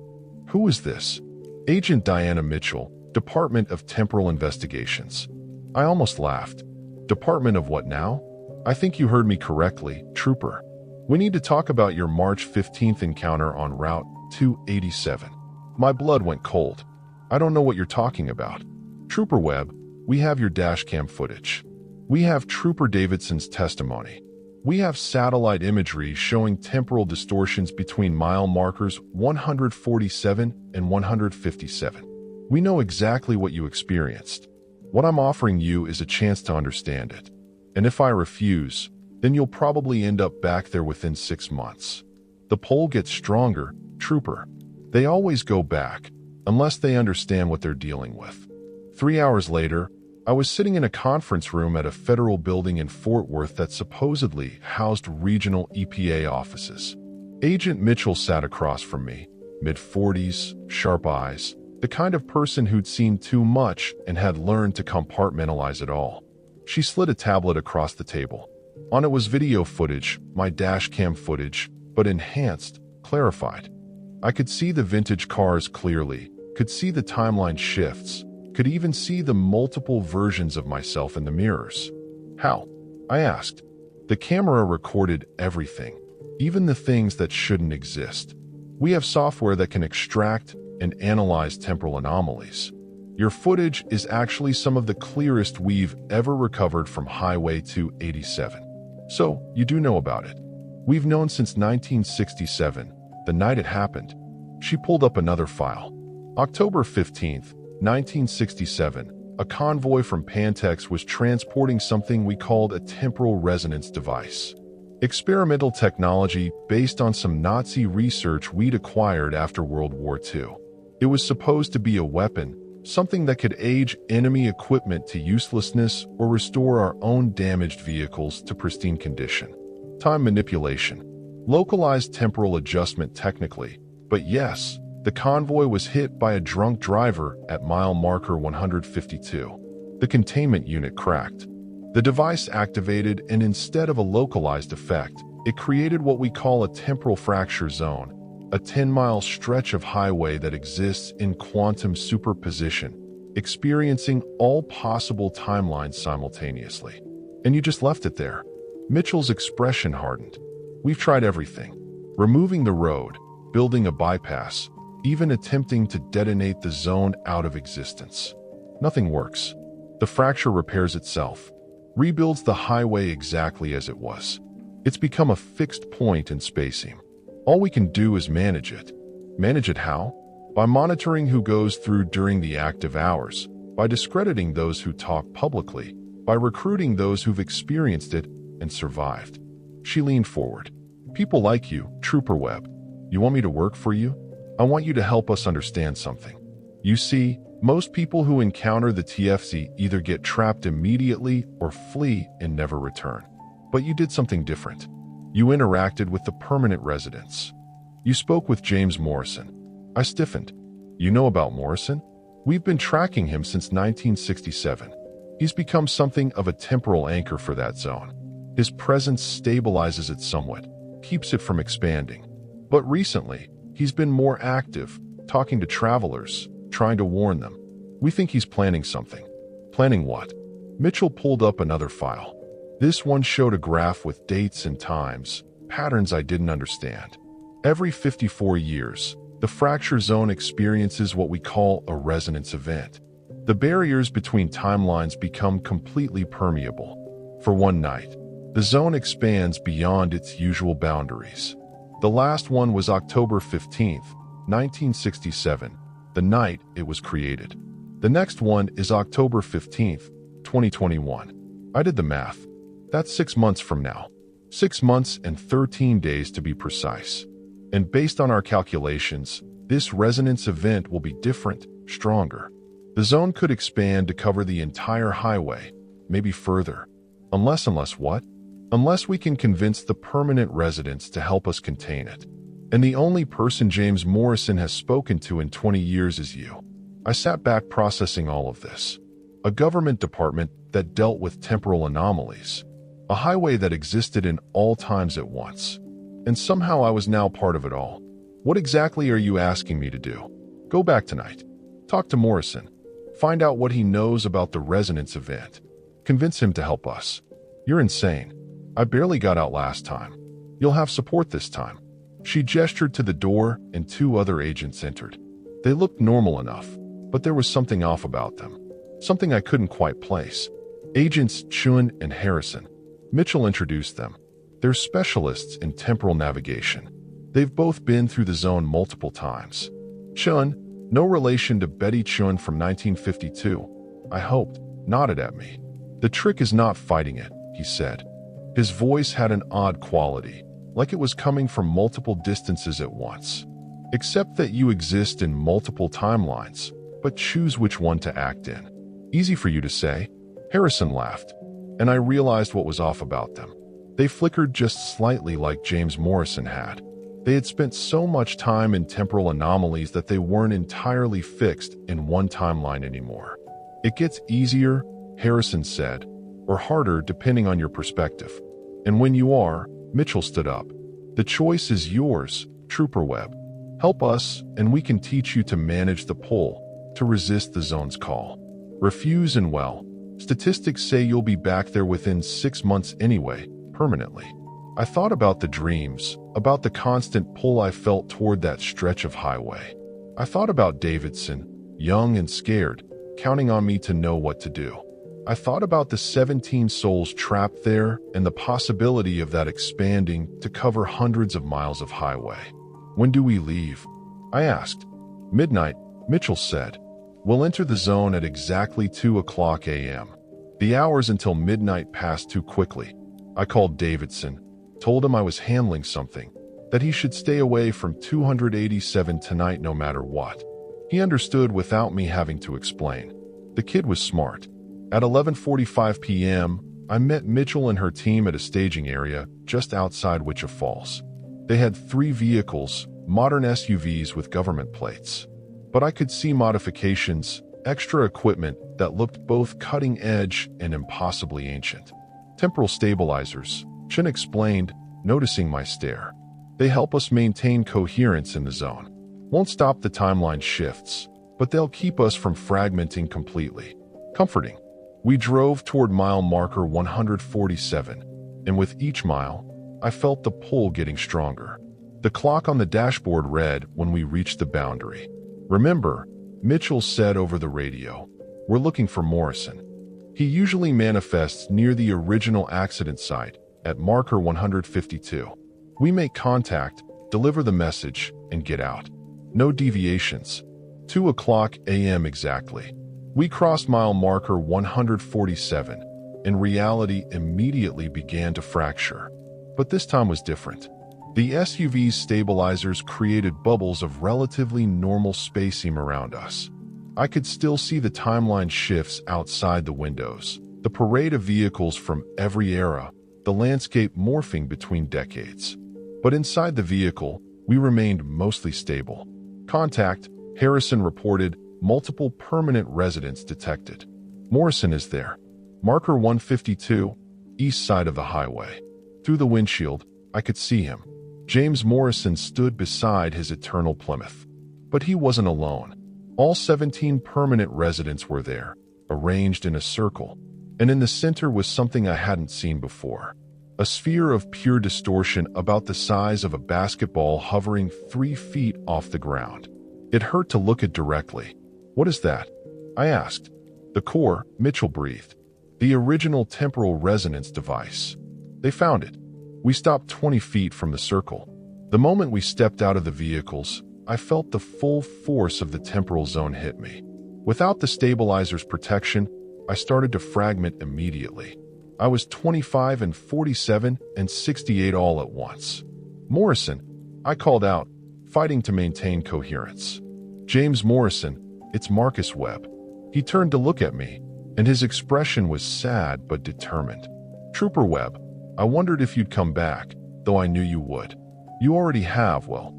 Who is this? Agent Diana Mitchell, Department of Temporal Investigations. I almost laughed. Department of what now? I think you heard me correctly, Trooper. We need to talk about your March 15th encounter on Route 287. My blood went cold. I don't know what you're talking about. Trooper Webb, we have your dashcam footage. We have Trooper Davidson's testimony. We have satellite imagery showing temporal distortions between mile markers 147 and 157. We know exactly what you experienced. What I'm offering you is a chance to understand it. And if I refuse, then you'll probably end up back there within 6 months. The pull gets stronger, Trooper. They always go back, unless they understand what they're dealing with. 3 hours later, I was sitting in a conference room at a federal building in Fort Worth that supposedly housed regional EPA offices. Agent Mitchell sat across from me, mid-40s, sharp eyes, the kind of person who'd seen too much and had learned to compartmentalize it all. She slid a tablet across the table. On it was video footage, my dashcam footage, but enhanced, clarified. I could see the vintage cars clearly, could see the timeline shifts, could even see the multiple versions of myself in the mirrors. How? I asked. The camera recorded everything, even the things that shouldn't exist. We have software that can extract and analyze temporal anomalies. Your footage is actually some of the clearest we've ever recovered from Highway 287. So, you do know about it. We've known since 1967, the night it happened. She pulled up another file. October 15th, 1967, a convoy from Pantex was transporting something we called a temporal resonance device. Experimental technology based on some Nazi research we'd acquired after World War II. It was supposed to be a weapon, something that could age enemy equipment to uselessness or restore our own damaged vehicles to pristine condition. Time manipulation. Localized temporal adjustment technically, but yes, the convoy was hit by a drunk driver at mile marker 152. The containment unit cracked. The device activated, and instead of a localized effect, it created what we call a temporal fracture zone, a 10-mile stretch of highway that exists in quantum superposition, experiencing all possible timelines simultaneously. And you just left it there. Mitchell's expression hardened. We've tried everything. Removing the road, building a bypass, even attempting to detonate the zone out of existence. Nothing works. The fracture repairs itself, rebuilds the highway exactly as it was. It's become a fixed point in spacing. All we can do is manage it. Manage it how? By monitoring who goes through during the active hours, by discrediting those who talk publicly, by recruiting those who've experienced it and survived. She leaned forward. People like you, Trooper Webb. You want me to work for you? I want you to help us understand something. You see, most people who encounter the TFC either get trapped immediately or flee and never return. But you did something different. You interacted with the permanent residents. You spoke with James Morrison. I stiffened. You know about Morrison? We've been tracking him since 1967. He's become something of a temporal anchor for that zone. His presence stabilizes it somewhat, keeps it from expanding. But recently, he's been more active, talking to travelers, trying to warn them. We think he's planning something. Planning what? Mitchell pulled up another file. This one showed a graph with dates and times, patterns I didn't understand. Every 54 years, the fracture zone experiences what we call a resonance event. The barriers between timelines become completely permeable. For one night, the zone expands beyond its usual boundaries. The last one was October 15th, 1967, the night it was created. The next one is October 15th, 2021. I did the math. That's 6 months from now. 6 months and 13 days to be precise. And based on our calculations, this resonance event will be different, stronger. The zone could expand to cover the entire highway, maybe further. Unless what? Unless we can convince the permanent residents to help us contain it. And the only person James Morrison has spoken to in 20 years is you. I sat back processing all of this. A government department that dealt with temporal anomalies. A highway that existed in all times at once. And somehow I was now part of it all. What exactly are you asking me to do? Go back tonight. Talk to Morrison. Find out what he knows about the resonance event. Convince him to help us. You're insane. I barely got out last time. You'll have support this time. She gestured to the door and 2 other agents entered. They looked normal enough, but there was something off about them. Something I couldn't quite place. Agents Chun and Harrison. Mitchell introduced them. They're specialists in temporal navigation. They've both been through the zone multiple times. Chun, no relation to Betty Chun from 1952, I hoped, nodded at me. The trick is not fighting it, he said. His voice had an odd quality, like it was coming from multiple distances at once. Except that you exist in multiple timelines, but choose which one to act in. Easy for you to say. Harrison laughed, and I realized what was off about them. They flickered just slightly like James Morrison had. They had spent so much time in temporal anomalies that they weren't entirely fixed in one timeline anymore. It gets easier, Harrison said, or harder depending on your perspective. And when you are, Mitchell stood up. The choice is yours, Trooper Webb. Help us, and we can teach you to manage the pull, to resist the zone's call. Refuse and well, statistics say you'll be back there within 6 months anyway, permanently. I thought about the dreams, about the constant pull I felt toward that stretch of highway. I thought about Davidson, young and scared, counting on me to know what to do. I thought about the 17 souls trapped there and the possibility of that expanding to cover hundreds of miles of highway. When do we leave? I asked. Midnight, Mitchell said. We'll enter the zone at exactly 2:00 a.m. The hours until midnight passed too quickly. I called Davidson, told him I was handling something, that he should stay away from 287 tonight no matter what. He understood without me having to explain. The kid was smart. At 11:45 p.m., I met Mitchell and her team at a staging area just outside Wichita Falls. They had 3 vehicles, modern SUVs with government plates. But I could see modifications, extra equipment that looked both cutting-edge and impossibly ancient. Temporal stabilizers, Chin explained, noticing my stare. They help us maintain coherence in the zone. Won't stop the timeline shifts, but they'll keep us from fragmenting completely. Comforting. We drove toward mile marker 147, and with each mile, I felt the pull getting stronger. The clock on the dashboard read when we reached the boundary. Remember, Mitchell said over the radio, we're looking for Morrison. He usually manifests near the original accident site at marker 152. We make contact, deliver the message, and get out. No deviations. 2:00 a.m. exactly. We crossed mile marker 147, and reality immediately began to fracture. But this time was different. The SUV's stabilizers created bubbles of relatively normal spacing around us. I could still see the timeline shifts outside the windows, the parade of vehicles from every era, the landscape morphing between decades. But inside the vehicle, we remained mostly stable. Contact, Harrison reported, multiple permanent residents detected. Morrison is there. Marker 152, east side of the highway. Through the windshield, I could see him. James Morrison stood beside his eternal Plymouth. But he wasn't alone. All 17 permanent residents were there, arranged in a circle, and in the center was something I hadn't seen before. A sphere of pure distortion about the size of a basketball hovering 3 feet off the ground. It hurt to look it directly. What is that? I asked. The core, Mitchell breathed. The original temporal resonance device. They found it. We stopped 20 feet from the circle. The moment we stepped out of the vehicles, I felt the full force of the temporal zone hit me. Without the stabilizer's protection, I started to fragment immediately. I was 25 and 47 and 68 all at once. Morrison, I called out, fighting to maintain coherence. James Morrison, it's Marcus Webb. He turned to look at me, and his expression was sad but determined. "Trooper Webb, I wondered if you'd come back, though I knew you would. You already have, well,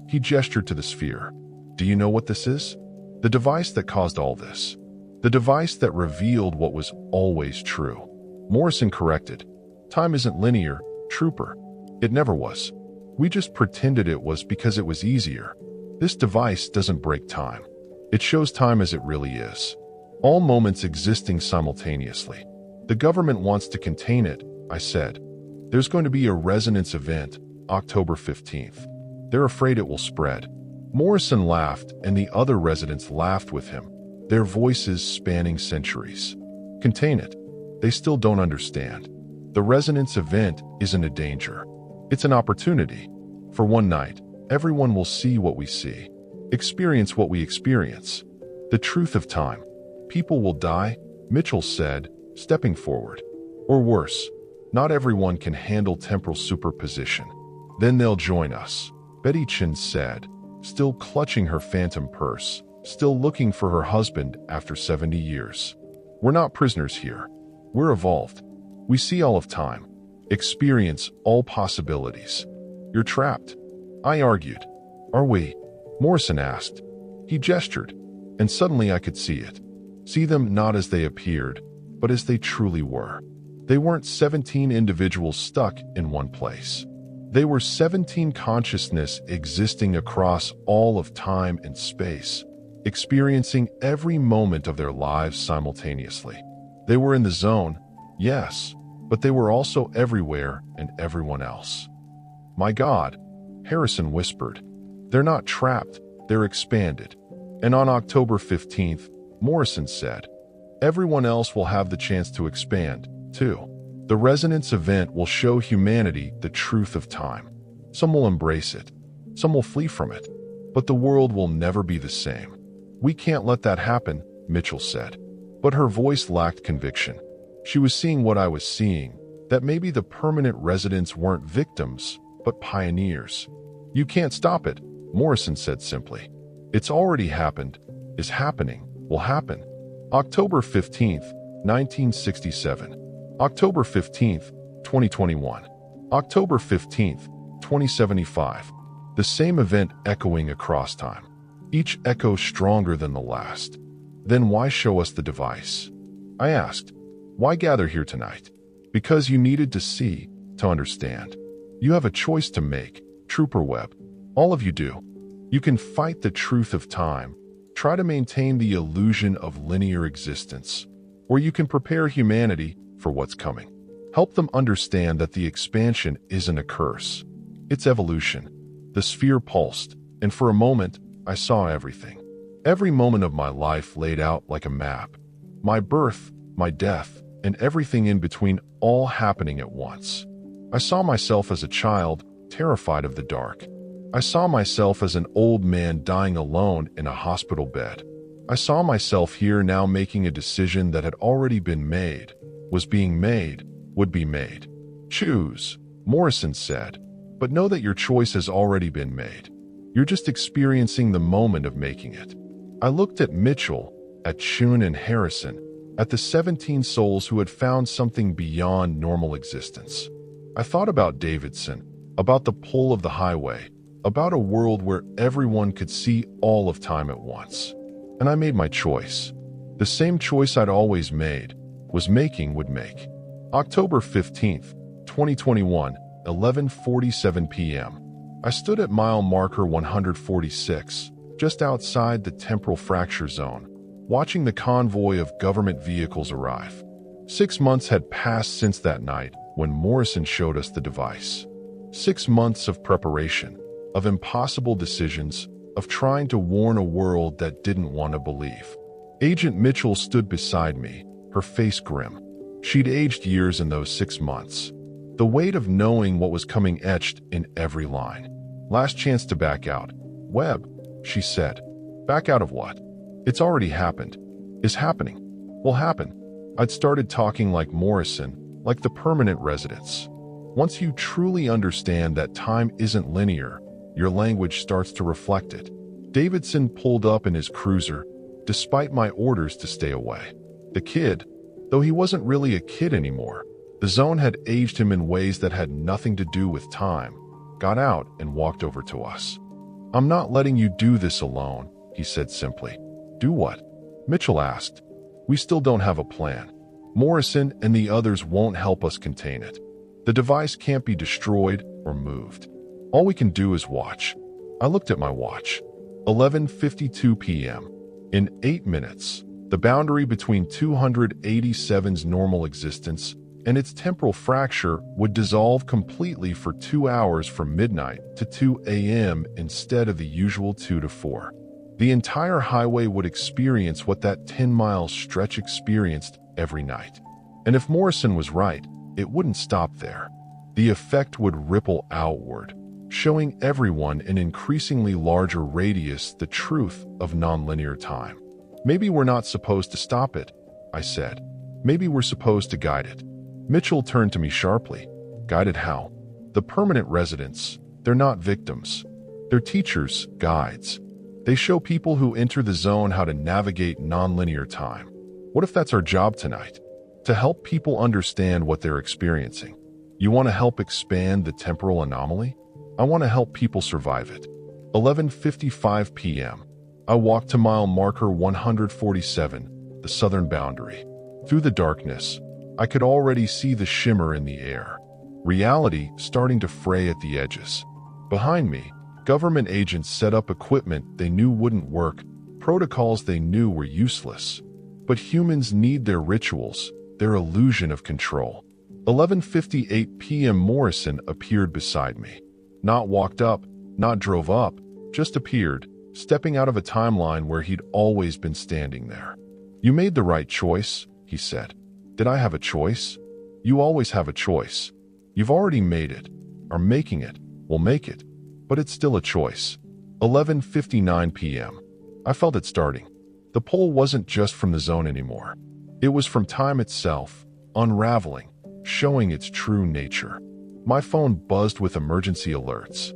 He gestured to the sphere. "Do you know what this is? The device that caused all this. The device that revealed what was always true." Morrison corrected. "Time isn't linear, Trooper. It never was. We just pretended it was because it was easier. This device doesn't break time. It shows time as it really is. All moments existing simultaneously. The government wants to contain it," I said. "There's going to be a resonance event, October 15th. They're afraid it will spread." Morrison laughed, and the other residents laughed with him, their voices spanning centuries. "Contain it. They still don't understand. The resonance event isn't a danger. It's an opportunity. For one night, everyone will see what we see, experience what we experience. The truth of time. People will die," Mitchell said, stepping forward. "Or worse, not everyone can handle temporal superposition. Then they'll join us," Betty Chin said, still clutching her phantom purse, still looking for her husband after 70 years. "We're not prisoners here. We're evolved. We see all of time, experience all possibilities. You're trapped," I argued. "Are we?" Morrison asked. He gestured, and suddenly I could see it. See them not as they appeared, but as they truly were. They weren't 17 individuals stuck in one place. They were 17 consciousness existing across all of time and space, experiencing every moment of their lives simultaneously. They were in the zone, yes, but they were also everywhere and everyone else. "My God," Harrison whispered. "They're not trapped, they're expanded." And on October 15th, Morrison said, "Everyone else will have the chance to expand, too. The resonance event will show humanity the truth of time. Some will embrace it, some will flee from it, but the world will never be the same." "We can't let that happen," Mitchell said. But her voice lacked conviction. She was seeing what I was seeing, that maybe the permanent residents weren't victims, but pioneers. "You can't stop it," Morrison said simply. "It's already happened, is happening, will happen." October 15th, 1967. October 15th, 2021. October 15th, 2075. The same event echoing across time. Each echo stronger than the last. "Then why show us the device?" I asked. "Why gather here tonight?" "Because you needed to see, to understand. You have a choice to make, Trooper Webb. All of you do. You can fight the truth of time, try to maintain the illusion of linear existence, or you can prepare humanity for what's coming. Help them understand that the expansion isn't a curse. It's evolution." The sphere pulsed, and for a moment, I saw everything. Every moment of my life laid out like a map. My birth, my death, and everything in between all happening at once. I saw myself as a child, terrified of the dark. I saw myself as an old man dying alone in a hospital bed. I saw myself here now making a decision that had already been made, was being made, would be made. "Choose," Morrison said, "but know that your choice has already been made. You're just experiencing the moment of making it." I looked at Mitchell, at Chun and Harrison, at the 17 souls who had found something beyond normal existence. I thought about Davidson, about the pull of the highway, about a world where everyone could see all of time at once. And I made my choice. The same choice I'd always made, was making would make. October 15th, 2021, 11:47 p.m. I stood at mile marker 146, just outside the temporal fracture zone, watching the convoy of government vehicles arrive. 6 months had passed since that night when Morrison showed us the device. 6 months of preparation, of impossible decisions, of trying to warn a world that didn't want to believe. Agent Mitchell stood beside me, her face grim. She'd aged years in those 6 months. The weight of knowing what was coming etched in every line. "Last chance to back out. Webb," she said. "Back out of what? It's already happened. Is happening. Will happen." I'd started talking like Morrison, like the permanent residents. Once you truly understand that time isn't linear, your language starts to reflect it. Davidson pulled up in his cruiser, despite my orders to stay away. The kid, though he wasn't really a kid anymore, the zone had aged him in ways that had nothing to do with time, got out and walked over to us. "I'm not letting you do this alone," he said simply. "Do what?" Mitchell asked. "We still don't have a plan. Morrison and the others won't help us contain it. The device can't be destroyed or moved. All we can do is watch." I looked at my watch. 11:52 p.m. In 8 minutes, the boundary between 287's normal existence and its temporal fracture would dissolve completely for 2 hours from midnight to 2 a.m. instead of the usual 2 to 4. The entire highway would experience what that 10-mile stretch experienced every night. And if Morrison was right, it wouldn't stop there. The effect would ripple outward, showing everyone in increasingly larger radius the truth of nonlinear time. "Maybe we're not supposed to stop it," I said. "Maybe we're supposed to guide it." Mitchell turned to me sharply. "Guide it how?" "The permanent residents, they're not victims. They're teachers, guides. They show people who enter the zone how to navigate nonlinear time. What if that's our job tonight? To help people understand what they're experiencing. You want to help expand the temporal anomaly? I want to help people survive it." 11:55 p.m. I walked to mile marker 147, the southern boundary. Through the darkness, I could already see the shimmer in the air. Reality starting to fray at the edges. Behind me, government agents set up equipment they knew wouldn't work, protocols they knew were useless. But humans need their rituals, their illusion of control. 11:58 p.m. Morrison appeared beside me. Not walked up, not drove up, just appeared, stepping out of a timeline where he'd always been standing there. "You made the right choice," he said. "Did I have a choice?" "You always have a choice. You've already made it, are making it, will make it, but it's still a choice." 11:59 p.m. I felt it starting. The pull wasn't just from the zone anymore. It was from time itself, unraveling, showing its true nature. My phone buzzed with emergency alerts.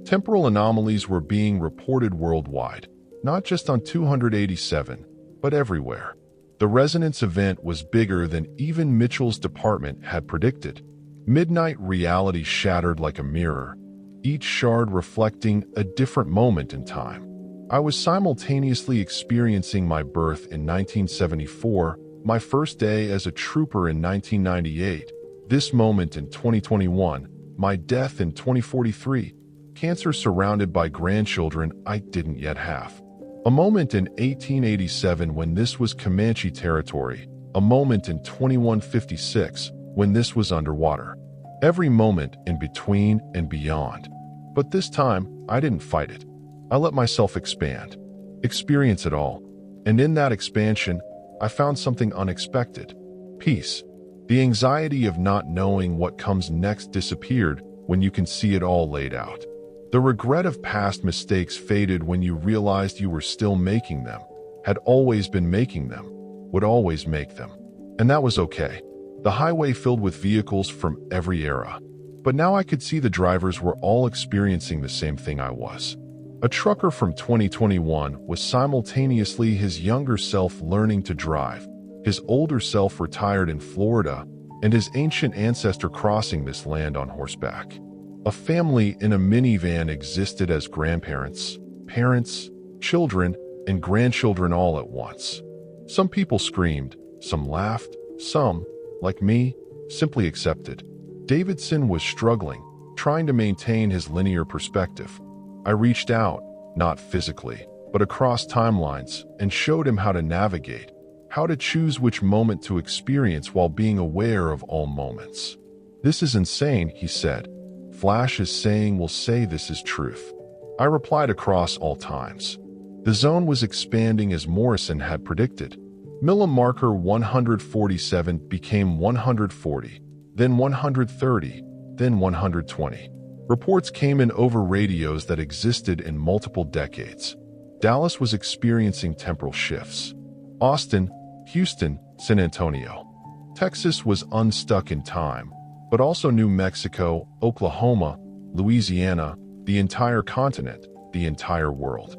Temporal anomalies were being reported worldwide, not just on 287, but everywhere. The resonance event was bigger than even Mitchell's department had predicted. Midnight reality shattered like a mirror, each shard reflecting a different moment in time. I was simultaneously experiencing my birth in 1974, my first day as a trooper in 1998, this moment in 2021, my death in 2043, cancer surrounded by grandchildren I didn't yet have. A moment in 1887 when this was Comanche territory, a moment in 2156 when this was underwater. Every moment in between and beyond. But this time, I didn't fight it. I let myself expand, experience it all. And in that expansion, I found something unexpected. Peace. The anxiety of not knowing what comes next disappeared when you can see it all laid out. The regret of past mistakes faded when you realized you were still making them, had always been making them, would always make them. And that was okay. The highway filled with vehicles from every era. But now I could see the drivers were all experiencing the same thing I was. A trucker from 2021 was simultaneously his younger self learning to drive, his older self retired in Florida, and his ancient ancestor crossing this land on horseback. A family in a minivan existed as grandparents, parents, children, and grandchildren all at once. Some people screamed, some laughed, some, like me, simply accepted. Davidson was struggling, trying to maintain his linear perspective. I reached out, not physically, but across timelines, and showed him how to navigate, how to choose which moment to experience while being aware of all moments. "This is insane," he said. "Flash is saying we'll say this is truth." I replied across all times. The zone was expanding as Morrison had predicted. Millim marker 147 became 140, then 130, then 120. Reports came in over radios that existed in multiple decades. Dallas was experiencing temporal shifts. Austin, Houston, San Antonio. Texas was unstuck in time, but also New Mexico, Oklahoma, Louisiana, the entire continent, the entire world.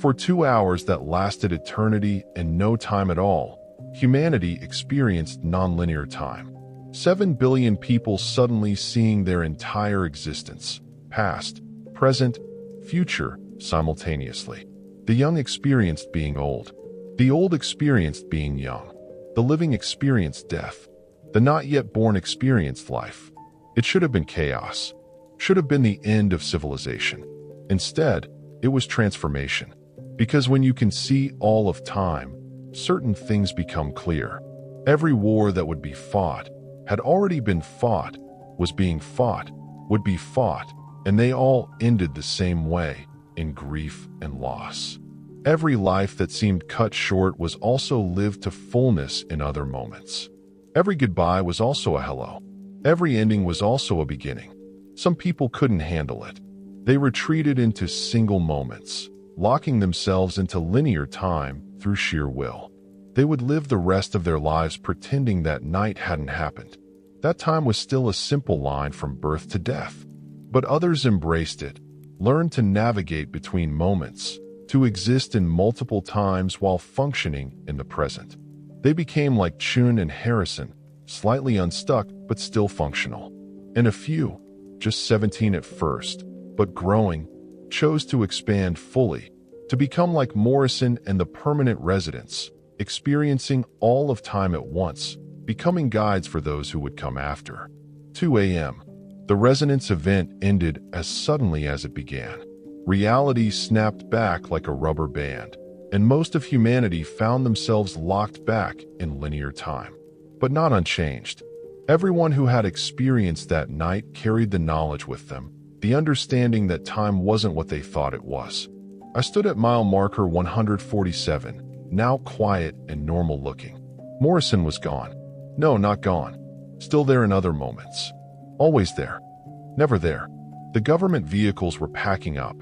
For 2 hours that lasted eternity and no time at all, humanity experienced nonlinear time. 7 billion people suddenly seeing their entire existence, past, present, future, simultaneously. The young experienced being old. The old experienced being young. The living experienced death. The not yet born experienced life. It should have been chaos. Should have been the end of civilization. Instead, it was transformation. Because when you can see all of time, certain things become clear. Every war that would be fought, had already been fought, was being fought, would be fought, and they all ended the same way, in grief and loss. Every life that seemed cut short was also lived to fullness in other moments. Every goodbye was also a hello. Every ending was also a beginning. Some people couldn't handle it. They retreated into single moments, locking themselves into linear time through sheer will. They would live the rest of their lives pretending that night hadn't happened. That time was still a simple line from birth to death. But others embraced it, learned to navigate between moments, to exist in multiple times while functioning in the present. They became like Chun and Harrison, slightly unstuck but still functional. And a few, just 17 at first, but growing, chose to expand fully, to become like Morrison and the permanent residents, experiencing all of time at once, becoming guides for those who would come after. 2 a.m. The resonance event ended as suddenly as it began. Reality snapped back like a rubber band, and most of humanity found themselves locked back in linear time. But not unchanged. Everyone who had experienced that night carried the knowledge with them, the understanding that time wasn't what they thought it was. I stood at mile marker 147, now quiet and normal looking. Morrison was gone. No, not gone. Still there in other moments. Always there. Never there. The government vehicles were packing up.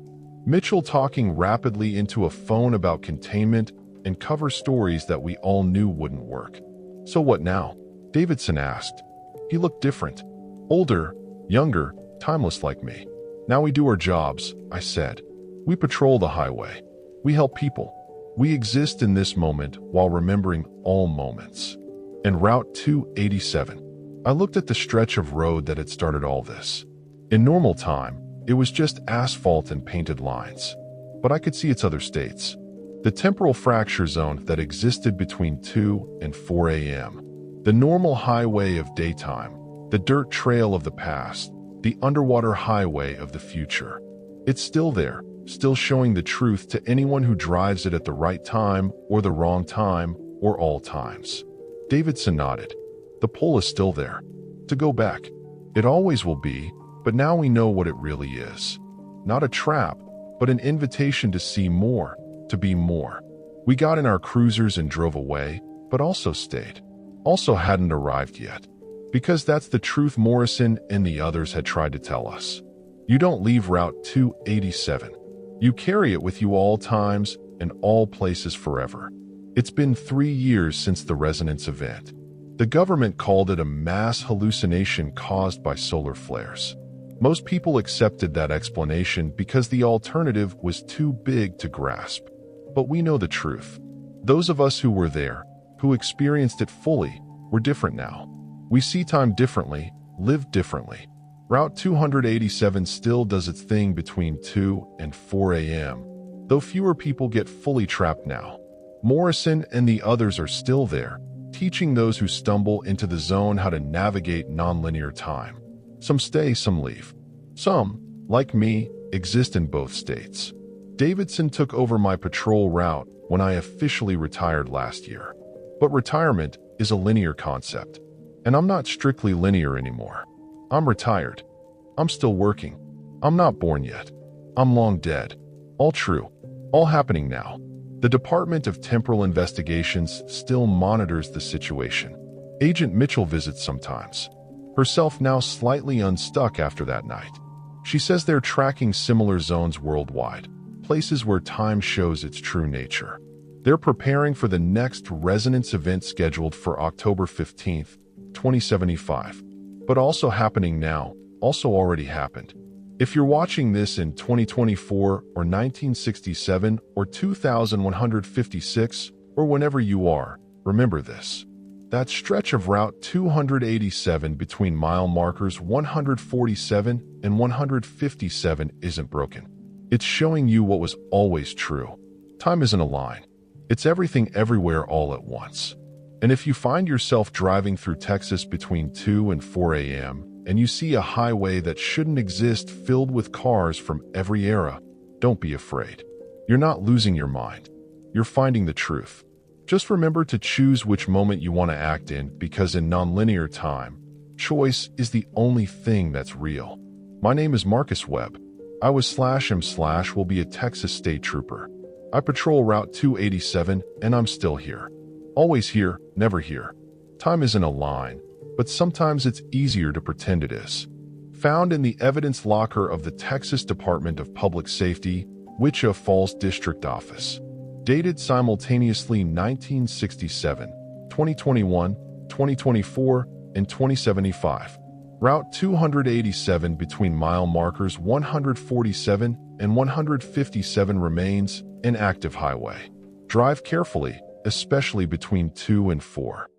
Mitchell talking rapidly into a phone about containment and cover stories that we all knew wouldn't work. So what now? Davidson asked. He looked different. Older, younger, timeless like me. Now we do our jobs, I said. We patrol the highway. We help people. We exist in this moment while remembering all moments. And Route 287. I looked at the stretch of road that had started all this. In normal time, it was just asphalt and painted lines. But I could see its other states. The temporal fracture zone that existed between 2 and 4 a.m. The normal highway of daytime. The dirt trail of the past. The underwater highway of the future. It's still there, still showing the truth to anyone who drives it at the right time or the wrong time or all times. Davidson nodded. The pole is still there. To go back. It always will be, but now we know what it really is. Not a trap, but an invitation to see more, to be more. We got in our cruisers and drove away, but also stayed. Also hadn't arrived yet. Because that's the truth Morrison and the others had tried to tell us. You don't leave Route 287. You carry it with you all times and all places forever. It's been 3 years since the resonance event. The government called it a mass hallucination caused by solar flares. Most people accepted that explanation because the alternative was too big to grasp. But we know the truth. Those of us who were there, who experienced it fully, were different now. We see time differently, live differently. Route 287 still does its thing between 2 and 4 a.m., though fewer people get fully trapped now. Morrison and the others are still there, teaching those who stumble into the zone how to navigate nonlinear time. Some stay, some leave. Some, like me, exist in both states. Davidson took over my patrol route when I officially retired last year. But retirement is a linear concept. And I'm not strictly linear anymore. I'm retired. I'm still working. I'm not born yet. I'm long dead. All true. All happening now. The Department of Temporal Investigations still monitors the situation. Agent Mitchell visits sometimes. Herself now slightly unstuck after that night. She says they're tracking similar zones worldwide, places where time shows its true nature. They're preparing for the next resonance event scheduled for October 15th, 2075. But also happening now, also already happened. If you're watching this in 2024 or 1967 or 2156 or whenever you are, remember this. That stretch of Route 287 between mile markers 147 and 157 isn't broken. It's showing you what was always true. Time isn't a line. It's everything everywhere all at once. And if you find yourself driving through Texas between 2 and 4 a.m., and you see a highway that shouldn't exist filled with cars from every era, don't be afraid. You're not losing your mind. You're finding the truth. Just remember to choose which moment you want to act in, because in nonlinear time, choice is the only thing that's real. My name is Marcus Webb. I will be a Texas State Trooper. I patrol Route 287, and I'm still here. Always here, never here. Time isn't a line, but sometimes it's easier to pretend it is. Found in the evidence locker of the Texas Department of Public Safety, Wichita Falls District Office. Dated simultaneously 1967, 2021, 2024, and 2075. Route 287 between mile markers 147 and 157 remains an active highway. Drive carefully, especially between 2 and 4.